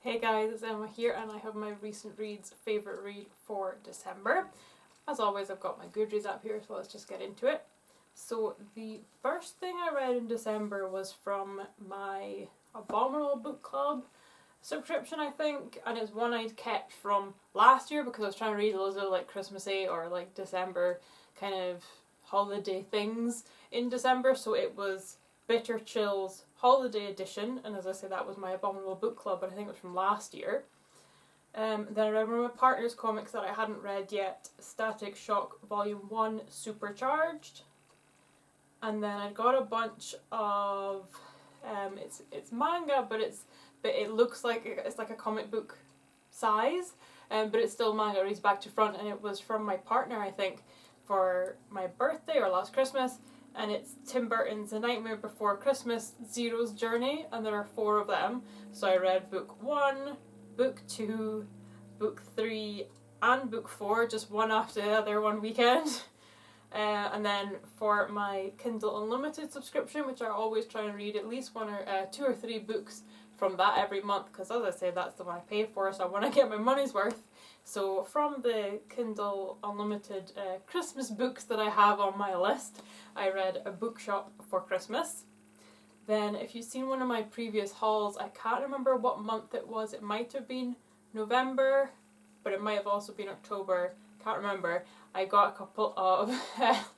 Hey guys, it's Emma here and I have my recent reads favourite read for December. As always, I've got my Goodreads app here, so let's just get into it. So the first thing I read in December was from my Abominable Book Club subscription, I think, and it's one I'd kept from last year because I was trying to read loads of like Christmassy or like December kind of holiday things in December, so it was Bitter Chill's Holiday Edition, and as I say, that was my Abominable Book Club, but I think it was from last year. Then I read one of my partner's comics that I hadn't read yet, Static Shock Volume 1 Supercharged. And then I got a bunch of, it's manga, but it looks like it's like a comic book size, but it's still manga, it reads back to front, and it was from my partner, I think, for my birthday or last Christmas. And it's Tim Burton's A Nightmare Before Christmas, Zero's Journey, and there are 4 of them. So I read book 1, book 2, book 3, and book 4, just one after the other one weekend. And then for my Kindle Unlimited subscription, which I always try and read at least 2 or 3 books from that every month, because as I say, that's the one I pay for, so I want to get my money's worth. So from the Kindle Unlimited Christmas books that I have on my list, I read A Bookshop for Christmas. Then if you've seen one of my previous hauls, I can't remember what month it was. It might have been November, but it might have also been October. Can't remember. I got a couple of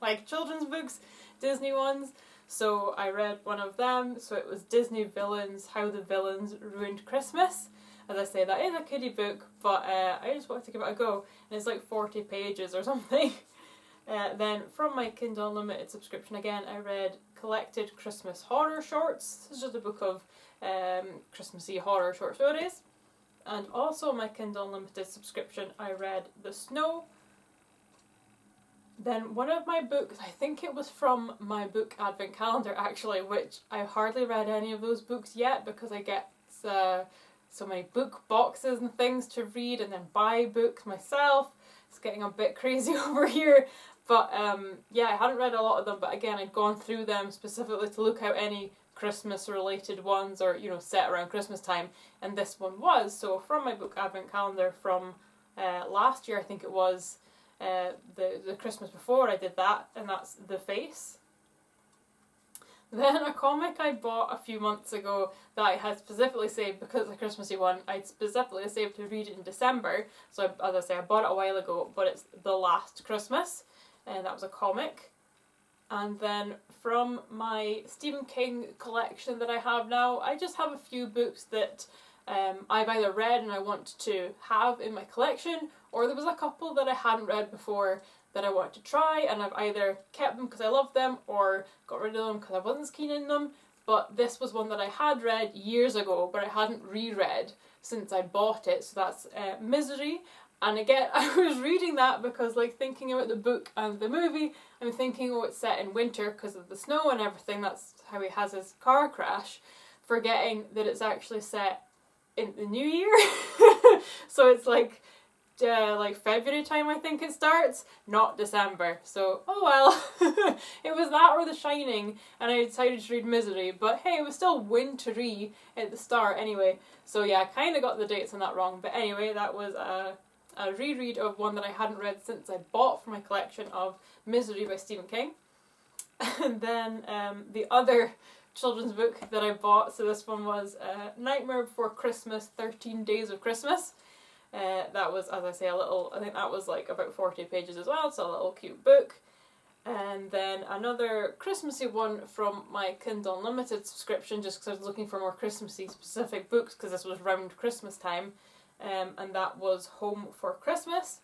like children's books, Disney ones. So I read one of them. So it was Disney Villains, How the Villains Ruined Christmas. As I say, that is a kiddie book, but I just wanted to give it a go, and it's like 40 pages or something. Then from my Kindle Unlimited subscription again, I read Collected Christmas Horror Shorts. This is just a book of Christmassy horror short stories. And also my Kindle Unlimited subscription, I read The Snow. Then one of my books, I think it was from my book advent calendar actually, which I've hardly read any of those books yet because I get so many book boxes and things to read and then buy books myself. It's getting a bit crazy over here. But yeah, I hadn't read a lot of them, but again, I'd gone through them specifically to look out any Christmas related ones or, you know, set around Christmas time, and this one was. So from my book advent calendar from last year, I think it was, the Christmas before I did that, and that's The Face. Then a comic I bought a few months ago that I had specifically saved, because it's a Christmassy one, I'd specifically saved to read it in December. So as I say, I bought it a while ago, but it's The Last Christmas, and that was a comic. And then from my Stephen King collection that I have now, I just have a few books that I've either read and I want to have in my collection, or there was a couple that I hadn't read before that I wanted to try, and I've either kept them because I love them or got rid of them because I wasn't as keen in them. But this was one that I had read years ago, but I hadn't reread since I bought it, so that's Misery. And again, I was reading that because, like, thinking about the book and the movie, I'm thinking, oh, it's set in winter because of the snow and everything, that's how he has his car crash, forgetting that it's actually set in the new year. So it's like February time, I think it starts, not December. So, oh well. It was that or The Shining, and I decided to read Misery, but hey, it was still wintry at the start anyway. So yeah, I kind of got the dates on that wrong, but anyway, that was a reread of one that I hadn't read since I bought for my collection of Misery by Stephen King. And then the other children's book that I bought, so this one was Nightmare Before Christmas, 13 Days of Christmas. That was, as I say, I think that was like about 40 pages as well, so a little cute book. And then another Christmassy one from my Kindle Unlimited subscription, just because I was looking for more Christmassy specific books, because this was round Christmas time, and that was Home for Christmas.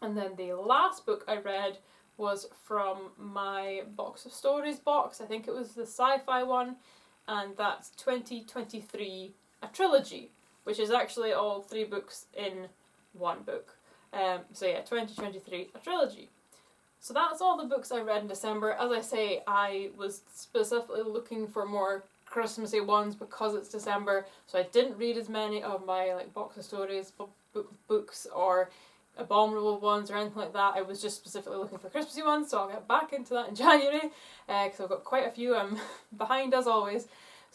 And then the last book I read was from my Box of Stories box, I think it was the sci-fi one, and that's 2023, a trilogy, which is actually all 3 books in one book. So yeah, 2023, a trilogy. So that's all the books I read in December. As I say, I was specifically looking for more Christmassy ones because it's December, so I didn't read as many of my like Box of Stories books or Abominable ones or anything like that. I was just specifically looking for Christmassy ones, so I'll get back into that in January, because I've got quite a few. I'm behind as always.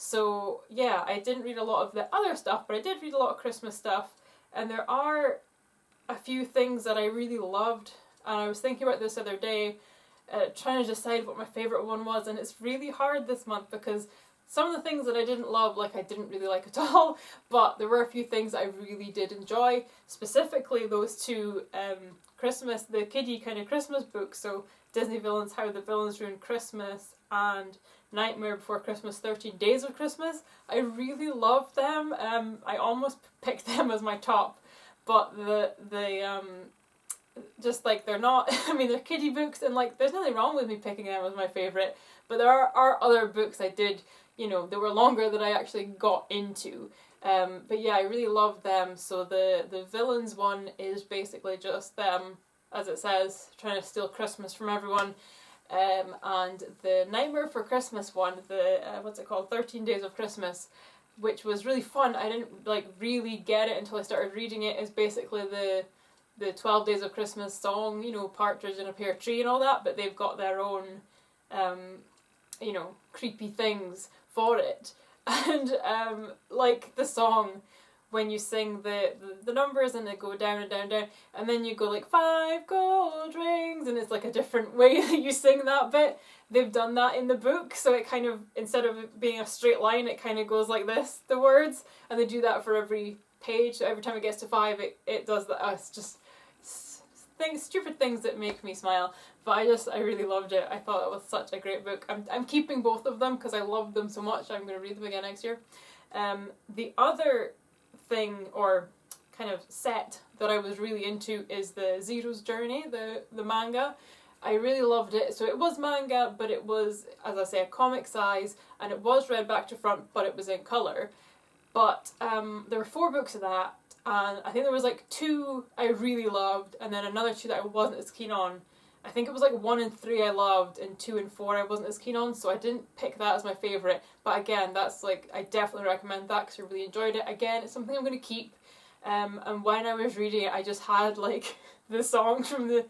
So yeah, I didn't read a lot of the other stuff, but I did read a lot of Christmas stuff, and there are a few things that I really loved, and I was thinking about this the other day, trying to decide what my favourite one was, and it's really hard this month because some of the things that I didn't love, like I didn't really like at all, but there were a few things I really did enjoy, specifically those two Christmas, the kiddie kind of Christmas books, so Disney Villains, How the Villains Ruined Christmas, and Nightmare Before Christmas, 13 Days of Christmas. I really loved them. I almost picked them as my top, but the just like they're not, I mean they're kiddie books, and like there's nothing wrong with me picking them as my favourite, but there are other books I did, you know, that were longer that I actually got into. But yeah, I really loved them. So the Villains one is basically just them, as it says, trying to steal Christmas from everyone. And the Nightmare for Christmas one, the what's it called, 13 Days of Christmas, which was really fun. I didn't like really get it until I started reading it. Is basically the 12 Days of Christmas song, you know, Partridge in a Pear Tree and all that, but they've got their own, you know, creepy things for it. And like the song, when you sing the numbers and they go down and down and down, and then you go like 5 gold rings, and it's like a different way that you sing that bit. They've done that in the book, so it kind of, instead of it being a straight line, it kind of goes like this, the words, and they do that for every page. So every time it gets to 5, it does that. It's just stupid things that make me smile, but I really loved it. I thought it was such a great book. I'm keeping both of them because I loved them so much. I'm going to read them again next year. The other thing, or kind of set, that I was really into is the Zero's Journey, the manga. I really loved it. So it was manga, but it was, as I say, a comic size, and it was read back to front, but it was in colour. But there were 4 books of that, and I think there was like 2 I really loved, and then another 2 that I wasn't as keen on. I think it was like 1 and 3 I loved, and 2 and 4 I wasn't as keen on, so I didn't pick that as my favourite. But again, that's like, I definitely recommend that because I really enjoyed it. Again, it's something I'm going to keep. And when I was reading it, I just had like the songs from the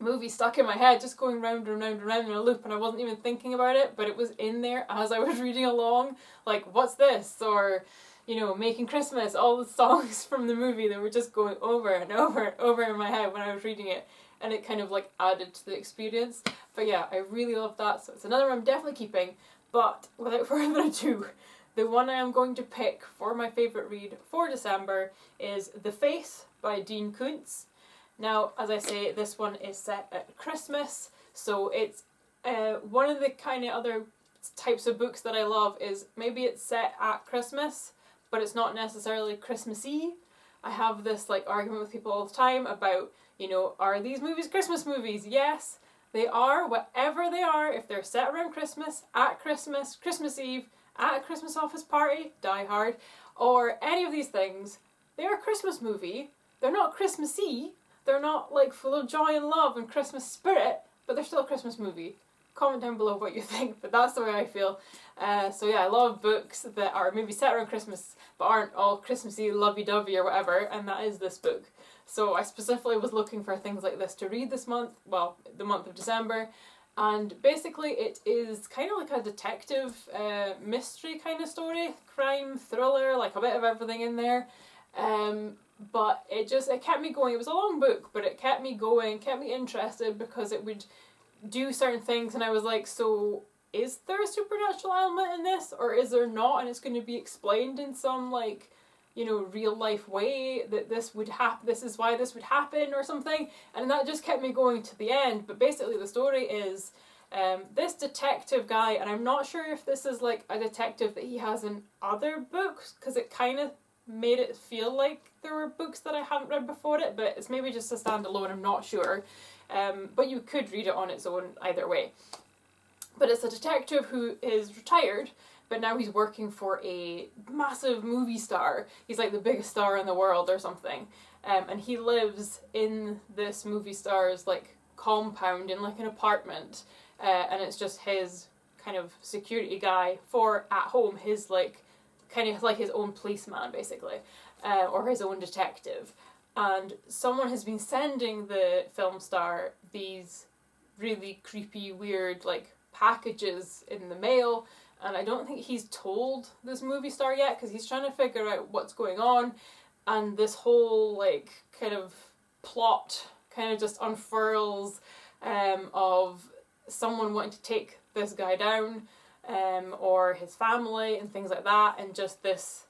movie stuck in my head, just going round and round and round in a loop, and I wasn't even thinking about it, but it was in there as I was reading along. Like, what's this? Or, you know, Making Christmas, all the songs from the movie that were just going over and over and over in my head when I was reading it, and it kind of like added to the experience. But yeah, I really loved that, so it's another one I'm definitely keeping. But without further ado, the one I am going to pick for my favourite read for December is The Face by Dean Koontz. Now, as I say, this one is set at Christmas, so it's one of the kind of other types of books that I love is maybe it's set at Christmas, but it's not necessarily Christmassy. I have this like argument with people all the time about, you know, are these movies Christmas movies? Yes, they are, whatever they are. If they're set around Christmas, at Christmas, Christmas Eve, at a Christmas office party, Die Hard, or any of these things, they're a Christmas movie. They're not Christmassy. They're not like full of joy and love and Christmas spirit, but they're still a Christmas movie. Comment down below what you think, but that's the way I feel. So yeah, I love books that are maybe set around Christmas, but aren't all Christmassy, lovey-dovey or whatever, and that is this book. So I specifically was looking for things like this to read this month, well, the month of December, and basically it is kind of like a detective mystery kind of story, crime, thriller, like a bit of everything in there. But it kept me going. It was a long book, but it kept me going, kept me interested, because it would do certain things, and I was like, so is there a supernatural element in this, or is there not, and it's going to be explained in some, like, you know, real life way that this would happen, this is why this would happen or something, and that just kept me going to the end. But basically the story is this detective guy, and I'm not sure if this is like a detective that he has in other books, because it kind of made it feel like there were books that I hadn't read before it, but it's maybe just a standalone, I'm not sure. But you could read it on its own either way. But it's a detective who is retired, but now he's working for a massive movie star. He's like the biggest star in the world or something. And he lives in this movie star's like compound in like an apartment. And it's just his kind of security guy for at home, his like kind of like his own policeman basically, or his own detective. And someone has been sending the film star these really creepy, weird like packages in the mail, and I don't think he's told this movie star yet, because he's trying to figure out what's going on, and this whole like kind of plot kind of just unfurls of someone wanting to take this guy down, or his family and things like that, and just this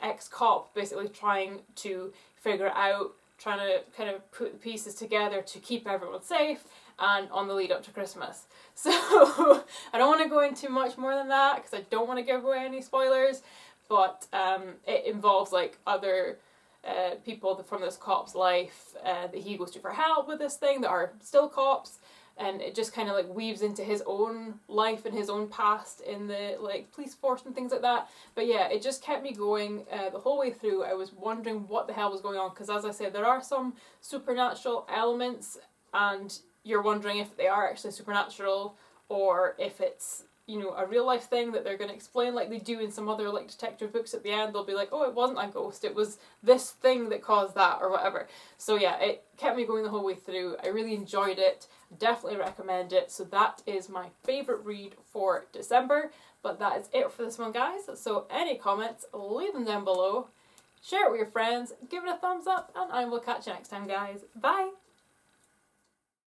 ex-cop basically trying to figure it out, trying to kind of put the pieces together to keep everyone safe, and on the lead up to Christmas. So I don't want to go into much more than that because I don't want to give away any spoilers, but it involves like other people from this cop's life that he goes to for help with this thing that are still cops, and it just kind of like weaves into his own life and his own past in the like police force and things like that. But yeah, it just kept me going the whole way through. I was wondering what the hell was going on, because as I said, there are some supernatural elements, and you're wondering if they are actually supernatural or if it's, you know, a real life thing that they're going to explain like they do in some other like detective books. At the end they'll be like, oh, it wasn't a ghost, it was this thing that caused that, or whatever. So yeah, it kept me going the whole way through. I really enjoyed it, definitely recommend it. So that is my favourite read for December. But that is it for this one, guys. So any comments, leave them down below, share it with your friends, give it a thumbs up, and I will catch you next time, guys. Bye!